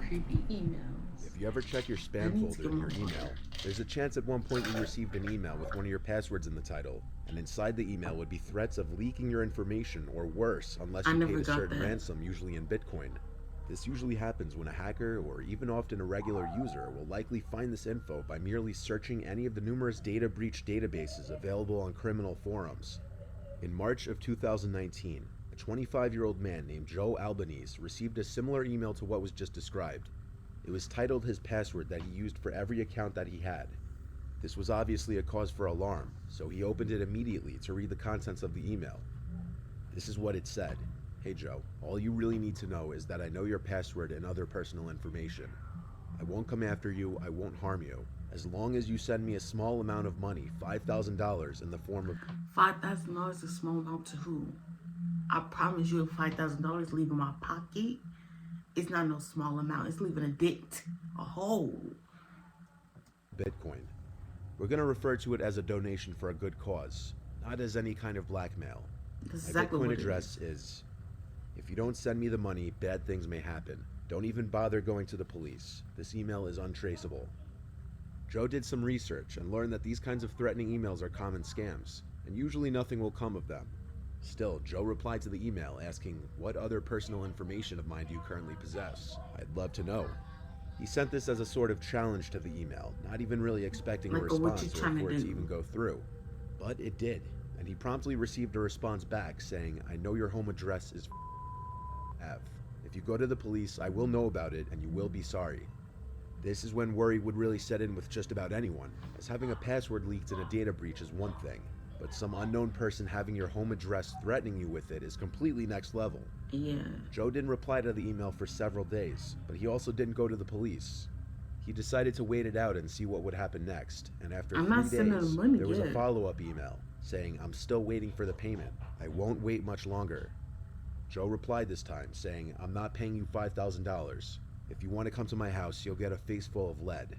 creepy emails. If you ever check your I spam need to folder get in more your email, water. there's a chance at one point you received an email with one of your passwords in the title, and inside the email would be threats of leaking your information or worse unless I you never paid a got certain that. ransom, usually in Bitcoin. This usually happens when a hacker, or even often a regular user, will likely find this info by merely searching any of the numerous data breach databases available on criminal forums. In March of 2019, a 25-year-old man named Joe Albanese received a similar email to what was just described. It was titled his password that he used for every account that he had. This was obviously a cause for alarm, so he opened it immediately to read the contents of the email. This is what it said. Hey Joe, all you really need to know is that I know your password and other personal information. I won't come after you, I won't harm you. As long as you send me a small amount of money, $5,000 in the form of... $5,000 is a small amount to who? I promise you, if $5,000 leave in my pocket, it's not no small amount. It's leaving a dent, a hole. Bitcoin. We're going to refer to it as a donation for a good cause, not as any kind of blackmail. That's My exactly Bitcoin what address is, if you don't send me the money, bad things may happen. Don't even bother going to the police. This email is untraceable. Joe did some research and learned that these kinds of threatening emails are common scams, and usually nothing will come of them. Still, Joe replied to the email asking, what other personal information of mine do you currently possess? I'd love to know. He sent this as a sort of challenge to the email, not even really expecting a Like, what you response or trying for to it to do? even go through. But it did, and he promptly received a response back saying, I know your home address is F. If you go to the police, I will know about it and you will be sorry. This is when worry would really set in with just about anyone, as having a password leaked in a data breach is one thing, but some unknown person having your home address threatening you with it is completely next level. Yeah. Joe didn't reply to the email for several days, but he also didn't go to the police. He decided to wait it out and see what would happen next, and after I'm 3 not sending the days, money there was a yet. follow-up email saying, I'm still waiting for the payment. I won't wait much longer. Joe replied this time saying, I'm not paying you $5,000. If you want to come to my house, you'll get a face full of lead.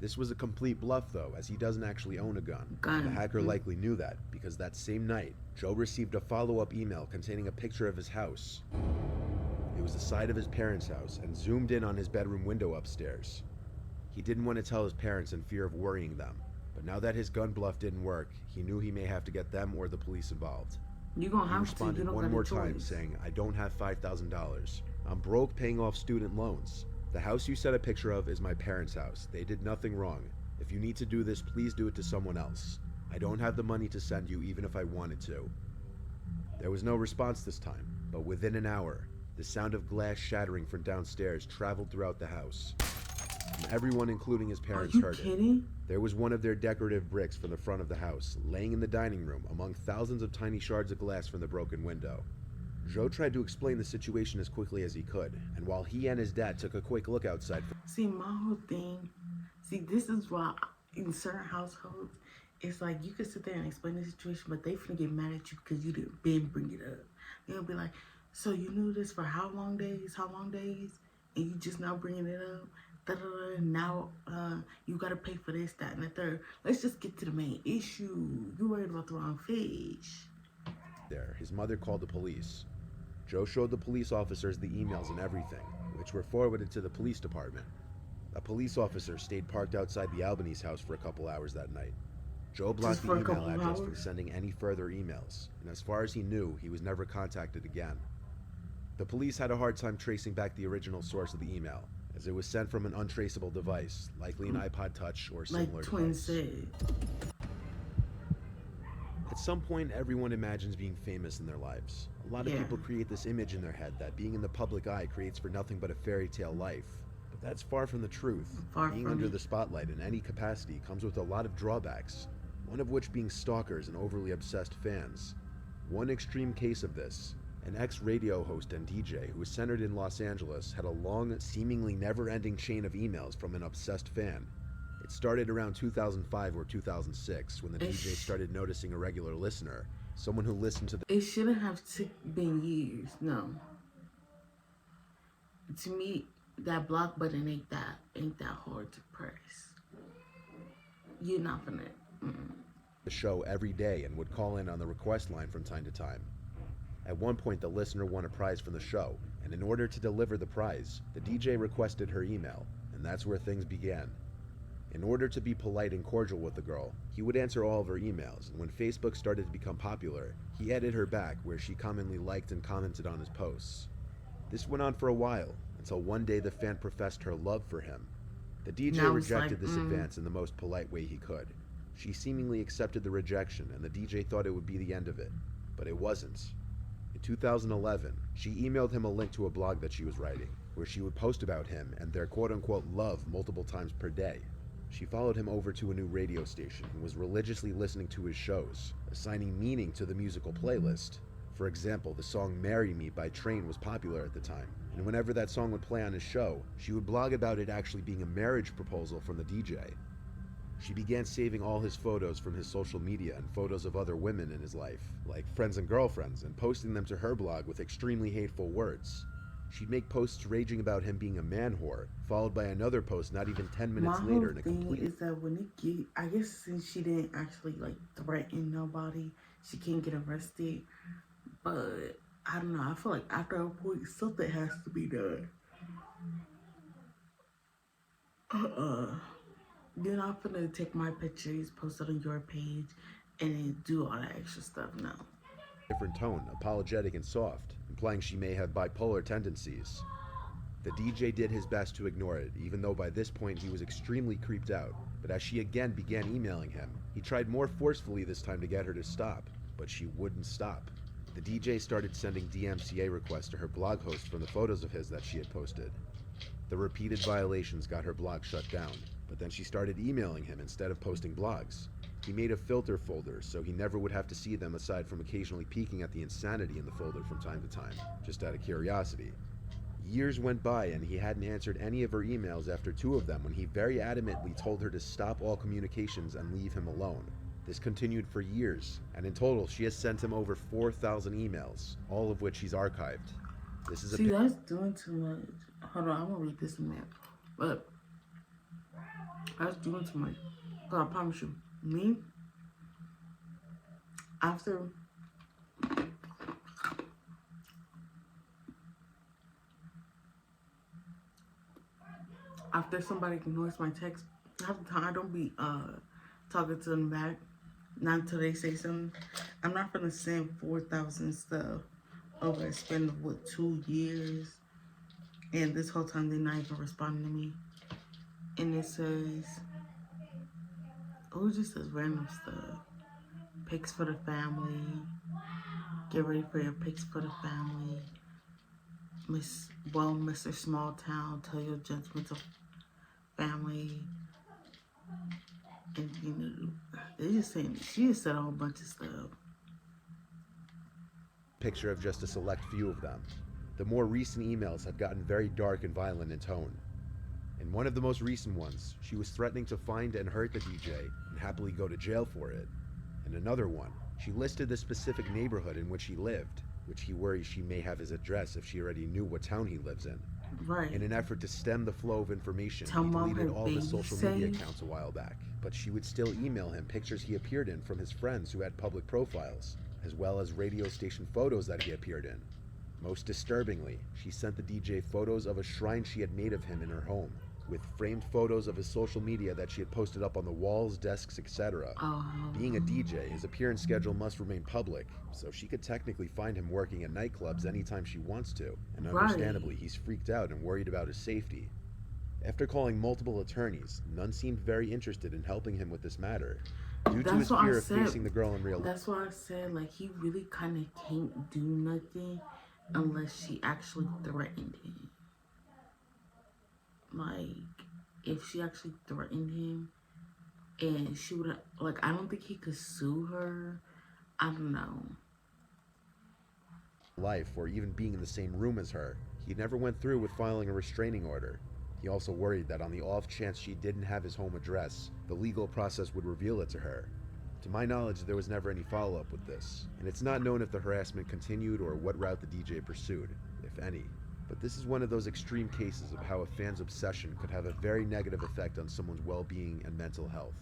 This was a complete bluff though, as he doesn't actually own a gun. The hacker likely knew that, because that same night, Joe received a follow-up email containing a picture of his house. It was the side of his parents' house and zoomed in on his bedroom window upstairs. He didn't want to tell his parents in fear of worrying them, but now that his gun bluff didn't work, he knew he may have to get them or the police involved. You're gonna He have to. You responded don't one got more a time choice. saying, I don't have $5,000. I'm broke paying off student loans. The house you sent a picture of is my parents' house. They did nothing wrong. If you need to do this, please do it to someone else. I don't have the money to send you even if I wanted to. There was no response this time, but within an hour, the sound of glass shattering from downstairs traveled throughout the house. And everyone, including his parents, Are you heard it. kidding? There was one of their decorative bricks from the front of the house, laying in the dining room among thousands of tiny shards of glass from the broken window. Joe tried to explain the situation as quickly as he could, and while he and his dad took a quick look outside... See, my whole thing, this is why in certain households, it's like you can sit there and explain the situation, but they finna get mad at you because you didn't been bring it up. They'll be like, so you knew this for how long days, and you just now bringing it up? Now you gotta pay for this, that, and the third. Let's just get to the main issue. You worried about the wrong fish. There, his mother called the police. Joe showed the police officers the emails and everything, which were forwarded to the police department. A police officer stayed parked outside the Albanese house for a couple hours that night. Joe blocked the email address from sending any further emails, and as far as he knew, he was never contacted again. The police had a hard time tracing back the original source of the email, as it was sent from an untraceable device, likely an iPod Touch or similar like Twin device. said. At some point, everyone imagines being famous in their lives. A lot of people create this image in their head that being in the public eye creates for nothing but a fairy tale life. But that's far from the truth. Being under the spotlight in any capacity comes with a lot of drawbacks, one of which being stalkers and overly obsessed fans. One extreme case of this, an ex-radio host and DJ who was centered in Los Angeles, had a long, seemingly never-ending chain of emails from an obsessed fan. It started around 2005 or 2006 when the DJ started noticing a regular listener, someone who listened to the... It shouldn't have been years, no. To me, that block button ain't that hard to press. You're not gonna... the show every day and would call in on the request line from time to time. At one point, the listener won a prize from the show, and in order to deliver the prize, the DJ requested her email, and that's where things began. In order to be polite and cordial with the girl, he would answer all of her emails, and when Facebook started to become popular, he added her back where she commonly liked and commented on his posts. This went on for a while, until one day the fan professed her love for him. The DJ Now it's rejected like, this advance in the most polite way he could. She seemingly accepted the rejection, and the DJ thought it would be the end of it, but it wasn't. In 2011, she emailed him a link to a blog that she was writing, where she would post about him and their quote-unquote love multiple times per day. She followed him over to a new radio station and was religiously listening to his shows, assigning meaning to the musical playlist. For example, the song Marry Me by Train was popular at the time, and whenever that song would play on his show, she would blog about it actually being a marriage proposal from the DJ. She began saving all his photos from his social media and photos of other women in his life, like friends and girlfriends, and posting them to her blog with extremely hateful words. She'd make posts raging about him being a man whore, followed by another post not even 10 minutes My later whole in a thing complete... is that when it get, I guess since she didn't actually like threaten nobody, she can't get arrested. But I don't know. I feel like after a point, something has to be done. You're not gonna take my pictures, post it on your page, and then do all that extra stuff. No. different tone, apologetic and soft, implying she may have bipolar tendencies. The DJ did his best to ignore it, even though by this point he was extremely creeped out. But as she again began emailing him, he tried more forcefully this time to get her to stop, but she wouldn't stop. The DJ started sending DMCA requests to her blog host from the photos of his that she had posted. The repeated violations got her blog shut down, but then she started emailing him instead of posting blogs. He made a filter folder so he never would have to see them aside from occasionally peeking at the insanity in the folder from time to time, just out of curiosity. Years went by and he hadn't answered any of her emails after 2 of them when he very adamantly told her to stop all communications and leave him alone. This continued for years, and in total she has sent him over 4,000 emails, all of which he's archived. This is See, that's doing too much. Hold on, I'm gonna read this in there. But that's doing too much. But I promise you, me, after somebody ignores my text, half the time I don't be talking to them back. Not until they say something. I'm not gonna send 4,000 stuff over a span of what, 2 years, and this whole time they're not even responding to me. And it says, oh, it just says random stuff. Pics for the family. Get ready for your pics for the family. Mr. Small Town, tell your judgmental family. And you know, they just saying, she just said a whole bunch of stuff. Picture of just a select few of them. The more recent emails had gotten very dark and violent in tone. In one of the most recent ones, she was threatening to find and hurt the DJ and happily go to jail for it. In another one, she listed the specific neighborhood in which he lived, which he worries she may have his address if she already knew what town he lives in. Right. In an effort to stem the flow of information, Tell he Mom deleted her all his baby social media safe. accounts a while back, but she would still email him pictures he appeared in from his friends who had public profiles, as well as radio station photos that he appeared in. Most disturbingly, she sent the DJ photos of a shrine she had made of him in her home, with framed photos of his social media that she had posted up on the walls, desks, etc. Being a DJ, his appearance schedule must remain public, so she could technically find him working at nightclubs anytime she wants to, and understandably, he's freaked out and worried about his safety. After calling multiple attorneys, none seemed very interested in helping him with this matter, due to his fear of facing the girl in real life. That's why I said, like, he really kind of can't do nothing unless she actually threatened him. Like, if she actually threatened him and she would, like, I don't think he could sue her. I don't know. Life, or even being in the same room as her, he never went through with filing a restraining order. He also worried that on the off chance she didn't have his home address, the legal process would reveal it to her. To my knowledge, there was never any follow-up with this, and it's not known if the harassment continued or what route the DJ pursued, if any. But this is one of those extreme cases of how a fan's obsession could have a very negative effect on someone's well-being and mental health.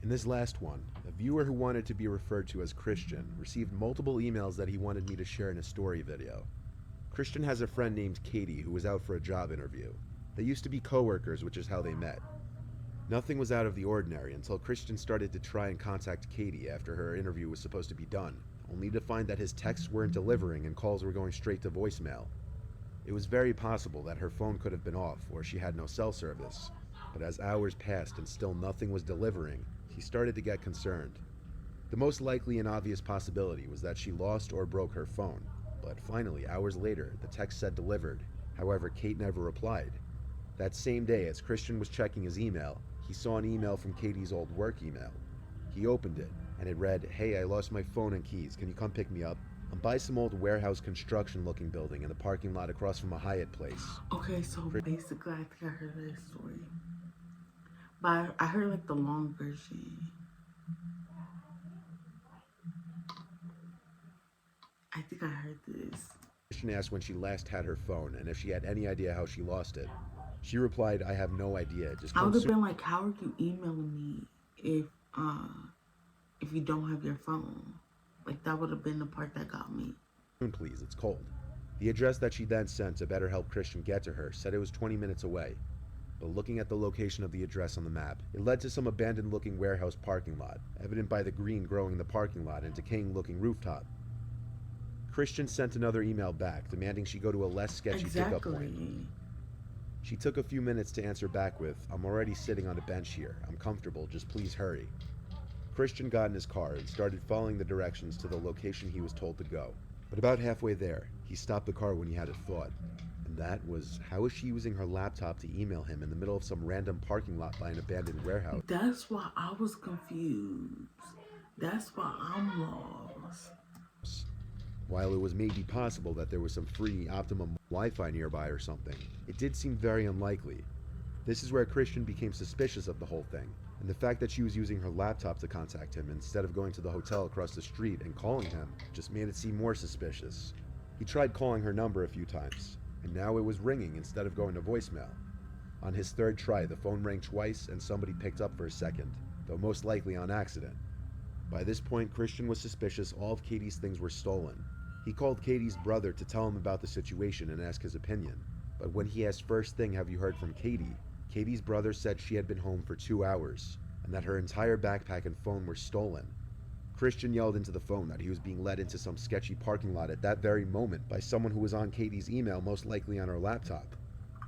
In this last one, a viewer who wanted to be referred to as Christian received multiple emails that he wanted me to share in a story video. Christian has a friend named Katie who was out for a job interview. They used to be co-workers, which is how they met. Nothing was out of the ordinary until Christian started to try and contact Katie after her interview was supposed to be done, only to find that his texts weren't delivering and calls were going straight to voicemail. It was very possible that her phone could have been off or she had no cell service, but as hours passed and still nothing was delivering, he started to get concerned. The most likely and obvious possibility was that she lost or broke her phone, but finally, hours later, the text said delivered. However, Kate never replied. That same day, as Christian was checking his email, he saw an email from Katie's old work email. He opened it, and it read, "Hey, I lost my phone and keys. Can you come pick me up? I'm by some old warehouse construction looking building in the parking lot across from a Hyatt place." Okay, so basically, I think I heard this story. But I heard like the long version. I think I heard this. Christian asked when she last had her phone and if she had any idea how she lost it. She replied, "I have no idea. Just I come would have soon, been like, how are you emailing me if you don't have your phone? Like that would have been the part that got me. please. It's cold." The address that she then sent to better help Christian get to her said it was 20 minutes away. But looking at the location of the address on the map, it led to some abandoned-looking warehouse parking lot, evident by the green growing in the parking lot and decaying-looking rooftop. Christian sent another email back, demanding she go to a less sketchy pickup point. She took a few minutes to answer back with, "I'm already sitting on a bench here. I'm comfortable, just please hurry." Christian got in his car and started following the directions to the location he was told to go. But about halfway there, he stopped the car when he had a thought. And that was, how is she using her laptop to email him in the middle of some random parking lot by an abandoned warehouse? That's why I was confused. That's why I'm lost. While it was maybe possible that there was some free Optimum Wi-Fi nearby or something, it did seem very unlikely. This is where Christian became suspicious of the whole thing, and the fact that she was using her laptop to contact him instead of going to the hotel across the street and calling him just made it seem more suspicious. He tried calling her number a few times, and now it was ringing instead of going to voicemail. On his third try, the phone rang twice and somebody picked up for a second, though most likely on accident. By this point, Christian was suspicious all of Katie's things were stolen. He called Katie's brother to tell him about the situation and ask his opinion, but when he asked first thing, "Have you heard from Katie?" Katie's brother said she had been home for 2 hours, and that her entire backpack and phone were stolen. Christian yelled into the phone that he was being led into some sketchy parking lot at that very moment by someone who was on Katie's email, most likely on her laptop.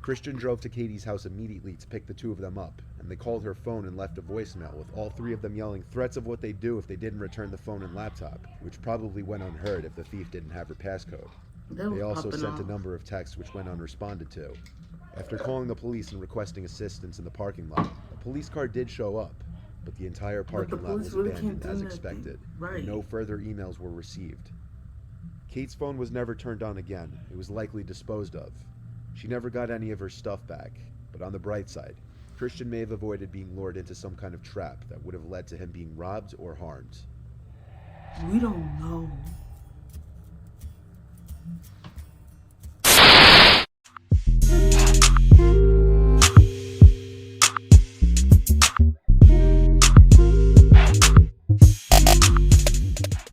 Christian drove to Katie's house immediately to pick the two of them up, and they called her phone and left a voicemail with all three of them yelling threats of what they'd do if they didn't return the phone and laptop, which probably went unheard if the thief didn't have her passcode. They also sent a number of texts which went unresponded to. After calling the police and requesting assistance in the parking lot, a police car did show up, but the entire parking lot was abandoned as expected, and no further emails were received. Kate's phone was never turned on again. It was likely disposed of. She never got any of her stuff back, but on the bright side, Christian may have avoided being lured into some kind of trap that would have led to him being robbed or harmed. We don't know.